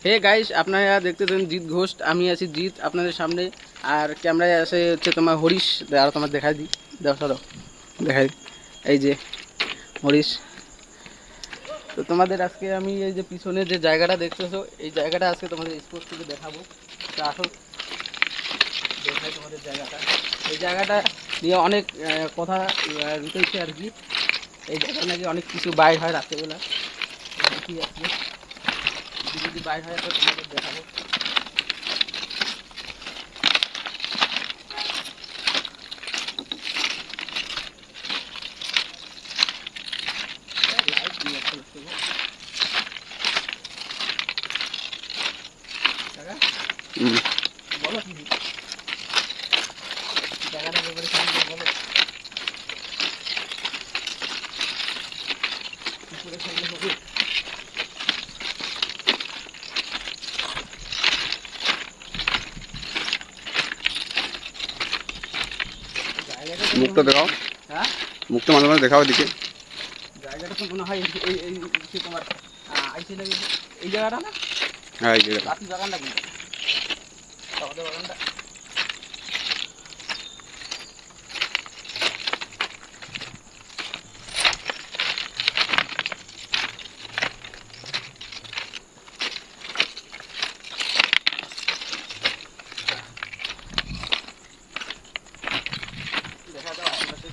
Hey guys, আপনারা দেখতেছেন জিৎ ঘোষ। আমি আছি জিৎ আপনাদের সামনে, আর ক্যামেরায় আছে হচ্ছে তোমার হরিশ। আর তোমার দেখাই দিই, দেখো সরো দেখাই দিই। এই যে হরিশ। তো তোমাদের আজকে আমি এই যে পিছনে যে জায়গাটা দেখতেছো, এই জায়গাটা আজকে তোমাদের স্পোর্টস থেকে দেখাবো। তো আসো দেখাই তোমাদের জায়গাটা। এই জায়গাটা নিয়ে অনেক কথা রুটেছে আর কি। এই জায়গায় নাকি অনেক কিছু বাইর হয় রাত্রেবেলা। দেখি আজকে যদি বাইর হয় তো তোমাদের দেখাবো। লাইট নিয়ে আসতে হচ্ছে গো। কাকা, বলো কি জায়গাটার ব্যাপারে কিছু বলো। কি করে থাকলে হবে? জায়গাটা তো মনে মুখটা হয়, দেখাও, হ্যাঁ মুখটা মাঝে মাঝে দেখাও এদিকে। জায়গাটা তো মনে হয় এই সে তোমার আইসি লাগে এই জায়গাটা না? হ্যাঁ, এই জায়গাটা। রাত্রি বাগানটা কিন্তু আমাদের বাগানটা। দেখা যাও আশেপাশে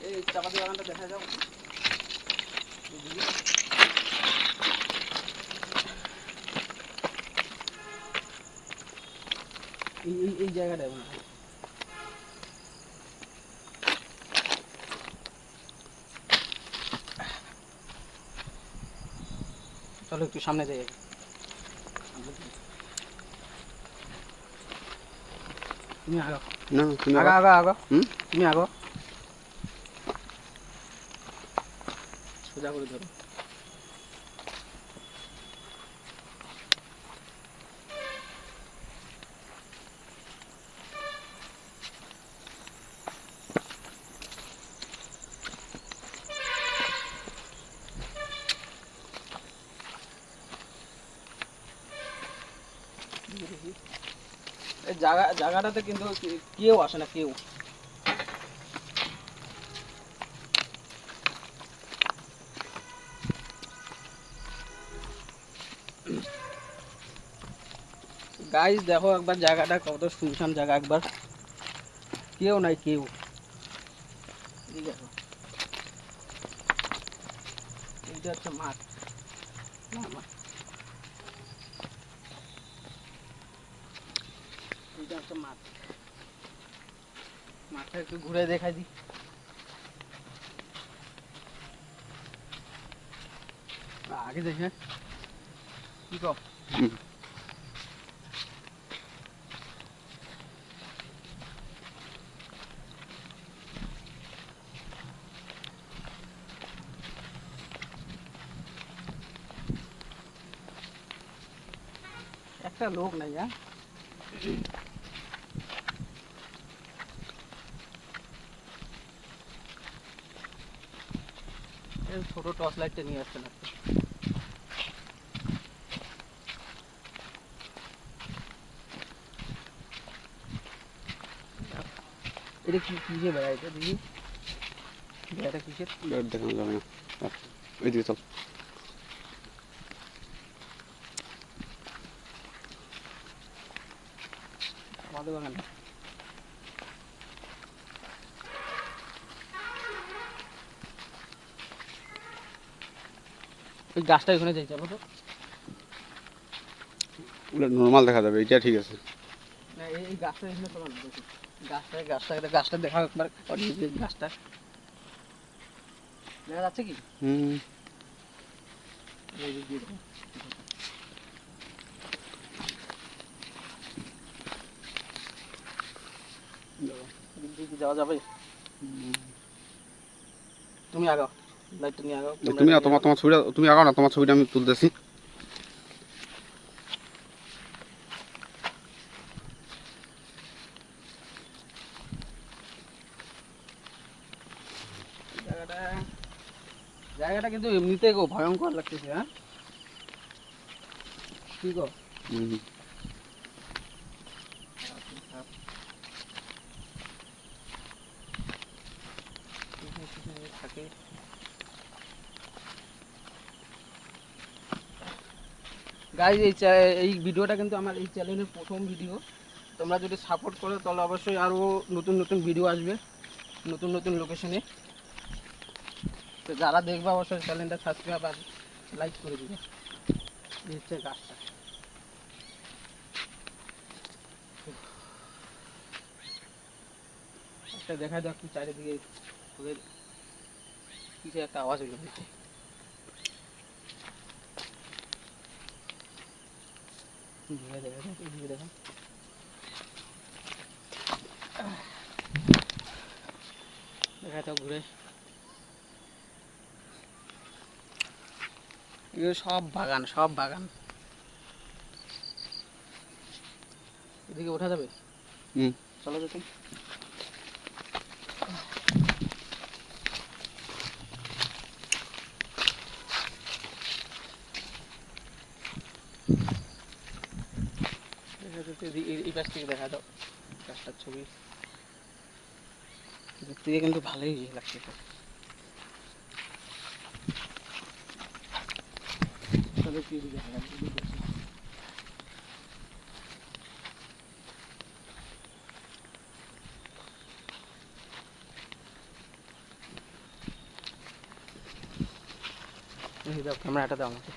এই চাপাতি বাগানটা দেখা যাও এদিকে। এই জায়গাটায় মনে হয়। চলো একটু সামনে যাই আগে। তুমি আগো, না, তুমি আগো আগাও। আগো আগো, হুম। তুমি আগো, সোজা করে ধরো। এই জায়গাটাতে কিন্তু কেউ আসে না, কেউ। গাইস দেখো একবার জায়গাটা কত শুনশান জায়গা, একবার কেউ নাই কেউ। এদিকে আসো। এইটা হচ্ছে মাঠ, না মাঠ, এইটা হচ্ছে মাঠ। মাঠটা একটু ঘুরে দেখাই দিই। আগে দেখে কি কও? হুম। একটা লোক নাই, হ্যাঁ। এই ছোট টর্চ লাইটটা নিয়ে আসছে না। এটা কি কিসে বেড়া, এটা দেখি বেড়াটা কিসের? ব্যাট দেখানো যাবে না। আহ, ওইদিকে চল। আমাদের বাগানে ওই গাছটা ওখানে যাই, চলো তো। ওগুলো নর্মাল দেখা যাবে, এইটা ঠিক আছে। না এই গাছটা এখানে চলো না, দেখি গাছটা দেখা একবার। গাছটা দেখা যাচ্ছে কি? হুম। এই যে দিয়ে দাও। এদিক দিয়ে কি যাওয়া যাবে? তুমি আগাও, লাইটটা নিয়ে আগাও, তুমি ক্যামেরাটা নিয়ে তোমার আগাও। তোমার ছবিটা তুমি আগাও না, তোমার ছবিটা আমি তুলতেছি। এই জায়গাটা জায়গাটা কিন্তু এমনিতে গো ভয়ঙ্কর লাগতেছে। হ্যাঁ কি গো হুম। থাকে গাইজ এই ভিডিওটা কিন্তু আমার এই চ্যানেলের প্রথম ভিডিও। তোমরা যদি সাপোর্ট করো তাহলে অবশ্যই আরও নতুন নতুন ভিডিও আসবে নতুন নতুন লোকেশনে। তো যারা দেখবে অবশ্যই চ্যানেলটা সাবস্ক্রাইব আর লাইক করে দিবে। এই হচ্ছে গাছটা। একটা দেখা যাক একটু চারিদিকে ওদের কিছু একটা আওয়াজ হইল। দেখা দেখা যাক এদিকে দেখা দেখা যাক ঘুরে। এগুলো সব বাগান সব বাগান। এদিকে ওঠা যাবে? হুম। চলো দেখুন। দেখা যাচ্ছে এই পাশ থেকে দেখা দাও গাছটার ছবি। দূর থেকে কিন্তু ভালোই লাগছে। তবে কি দেখা যাচ্ছে দাও ক্যামেরাটা দাও আমাকে।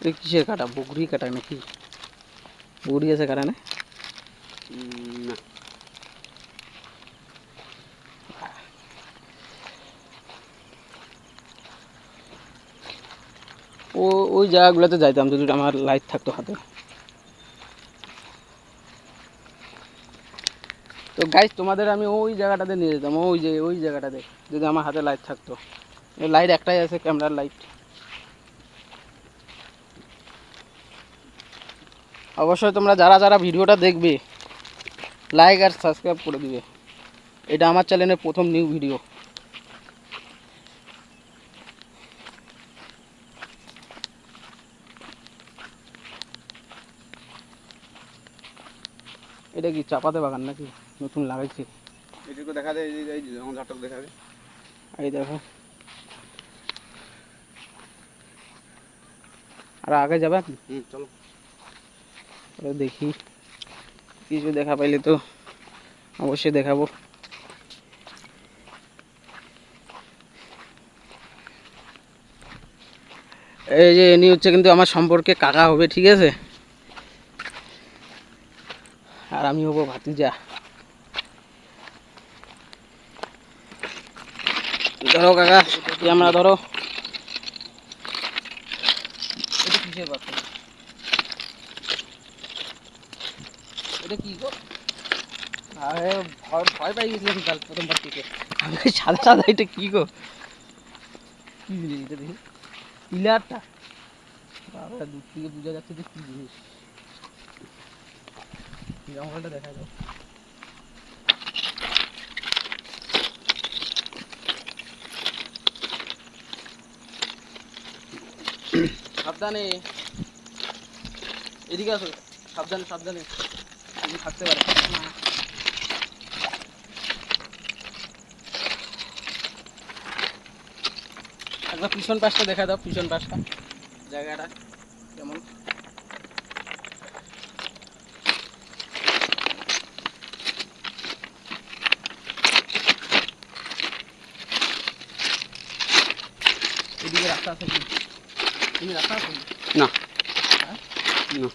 এই কিসের কাটা? বগরি কাটা নাকি? বগরি আছে কাটা না? না। ওই জায়গাগুলোতে যাইতাম যদি আমার লাইট থাকতো হাতে। তো গাইস তোমাদের আমি ওই জায়গাটাতে নিয়ে যেতাম, ওই জায়গাটাতে যদি আমার হাতে লাইট থাকতো। লাইট একটাই আছে, ক্যামেরার লাইট। অবশ্যই তোমরা যারা যারা ভিডিওটা দেখবে লাইক আর সাবস্ক্রাইব করে দিবে। এটা আমার চ্যানেলের প্রথম নিউ ভিডিও। এটা কি চাপাতে বাগান নাকি নতুন লাগাইছে? এটুকু দেখা যায়, এই যেমন ঝাটক দেখাবে। এই দেখো, আর আগে যাবে কি? হুম চলো। দেখি কিছু দেখা পাইলে তো অবশ্যই দেখাবো। এই যে ইনি হচ্ছে কিন্তু আমার সম্পর্কে কাকা হবে, ঠিক আছে? আর আমি হবো ভাতিজা। ধরো কাকা ক্যামেরা ধরো। এটা কিসের বাচ্চা? এটা কি গো? আরে ভয় ভয় পাই গেছিলাম কাল প্রথমবার থেকে। আমি সাদা সাদা এটা কি গো? কি জিনিস এটা দেখি? পিলারটা বাবা দূর থেকে বোঝা যাচ্ছে যে কি জিনিস। জঙ্গলটা দেখা যাও। সাবধানে, এদিকে আসো। সাবধানে সাবধানে, তুমি থাকতে পারে। একবার পিছন পাশটা দেখা দাও, পিছন পাশটা জায়গাটা কেমন। এদিকে রাস্তা আছে কি? এদিকে রাস্তা আছে কি? না। হ্যাঁ? না।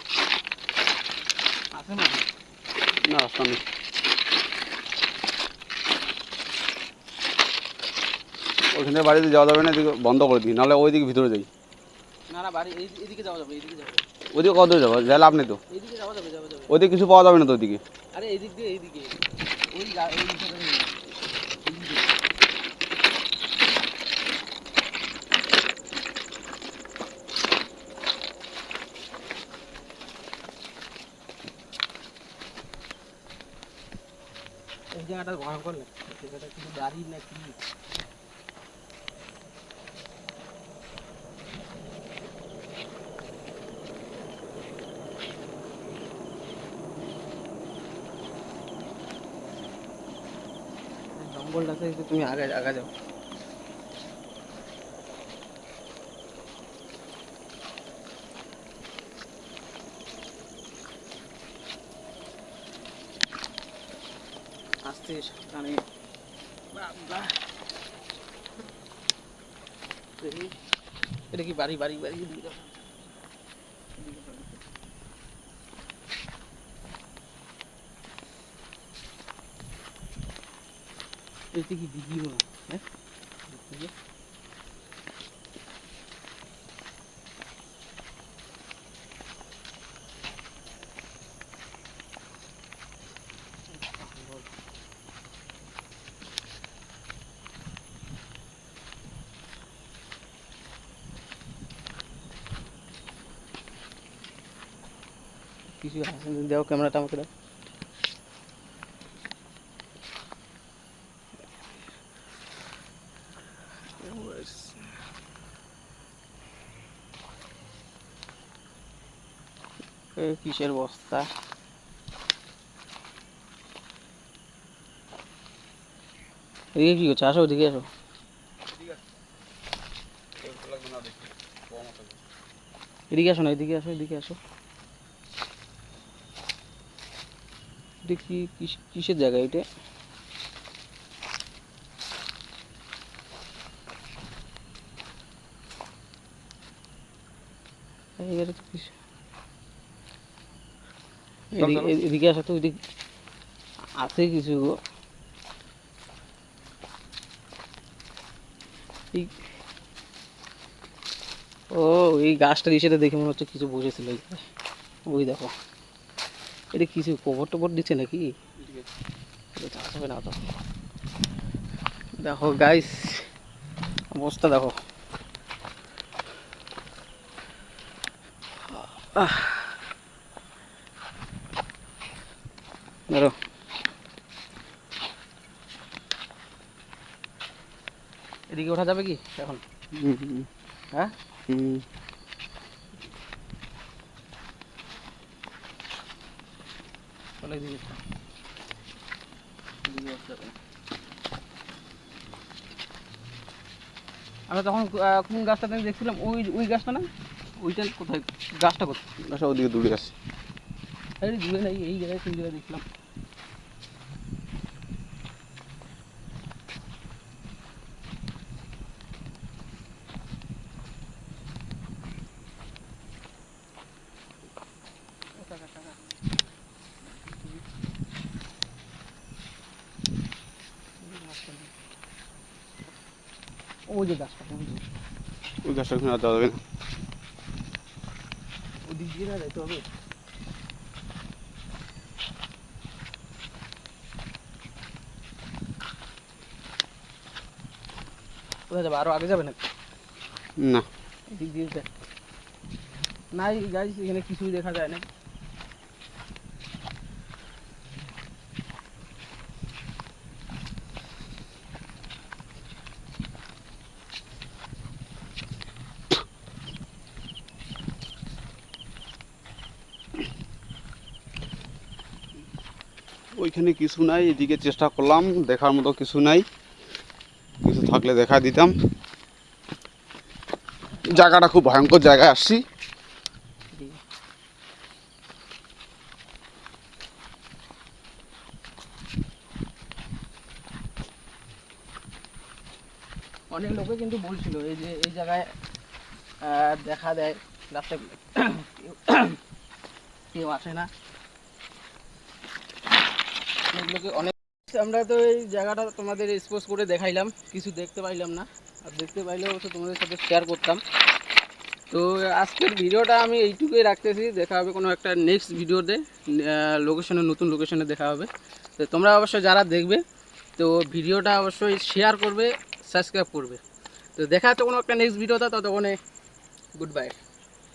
আছে না? না রাস্তা নেই। ওইখানে বাড়িতে যাওয়া যাবে না, এদিকে বন্ধ করে দিই, নাহলে ওইদিকে ভিতরে যাই। না না, বাড়ি এদিকে যাওয়া যাবে, এদিকে যাওয়া যাবে। ওইদিকে কত দূর যাবো, যা লাভ নেই তো। এইদিকে যাওয়া যাবে, যাওয়া যাবে। ওইদিকে কিছু পাওয়া যাবে না তো ওইদিকে। আরে এদিক দিয়ে এইদিকে ওই ওই হিসাবে নেই। এইদিকে। জায়গাটা ভয়ঙ্কর লাগছে, সেটা কিছু গাড়ি না কি। জঙ্গলটাতে একটু তুমি আগে আগা যাও। আস্তে সাবধানে। বাবা, এটা কি বাড়ি বাড়ি বাড়ি? এটা কি দিঘি মনে হয়, হ্যাঁ? কিছু আছে, দাও ক্যামেরাটা আমাকে দাও। কিসের বস্তা? এদিকে কি করছো? আসো, ওদিকে আসো। এদিকে আসো না, এদিকে আসো, এদিকে আসো। এটা কি কিসের জায়গা এটা? এটা তো কিছু, এদিকে আসো তো, ওইদিকে আছে কিছু। ও, এই গাছটা ইসেটা দেখে মনে হচ্ছে কিছু বসেছিল। ওই দেখো, এটা কিছু কবর টবর দিচ্ছে নাকি? হবে না তো। দেখো গাইস, অবস্থা দেখো। ধরো, এদিকে ওঠা যাবে কি এখন? হ্যাঁ, চলো এদিকে। আমরা তখন কোন গাছটা দেখছিলাম? ওই ওই গাছটা না? ওইটা কোথায়? গাছটা কোথায়? গাছটা ওদিকে দূরে আছে। আরে দূরে নাই, এই জায়গায় কোন জায়গায় দেখলাম। ওই যে গাছটা, ওই গাছটা ওখানে আর যাওয়া যাবে না। ওদিক দিয়ে না যাইতে হবে। কোথায় যাবে? আরো আগে যাবে নাকি? না, এদিক দিয়ে নাই গাইস, এখানে কিছুই দেখা যায় না। ওইখানে কিছু নাই, এদিকে চেষ্টা করলাম, দেখার মতো কিছু নাই। কিছু থাকলে দেখা দিতাম। জায়গাটা খুব ভয়ঙ্কর জায়গায় আসছি। অনেক লোকে কিন্তু বলছিল এই যে এই জায়গায় দেখা দেয় রাস্তায়, কেউ আসে না। অনেক লোকে অনেক, আমরা তো এই জায়গাটা তোমাদের এক্সপোজ করে দেখাইলাম, কিছু দেখতে পাইলাম না। আর দেখতে পাইলে অবশ্য তোমাদের সাথে শেয়ার করতাম। তো আজকের ভিডিওটা আমি এইটুকুই রাখতেছি। দেখা হবে কোনো একটা নেক্সট ভিডিওতে, লোকেশনে, নতুন লোকেশনে দেখা হবে। তো তোমরা অবশ্যই যারা দেখবে, তো ভিডিওটা অবশ্যই শেয়ার করবে, সাবস্ক্রাইব করবে। তো দেখা হচ্ছে কোনো একটা নেক্সট ভিডিওতে, ততক্ষণে গুড বাই।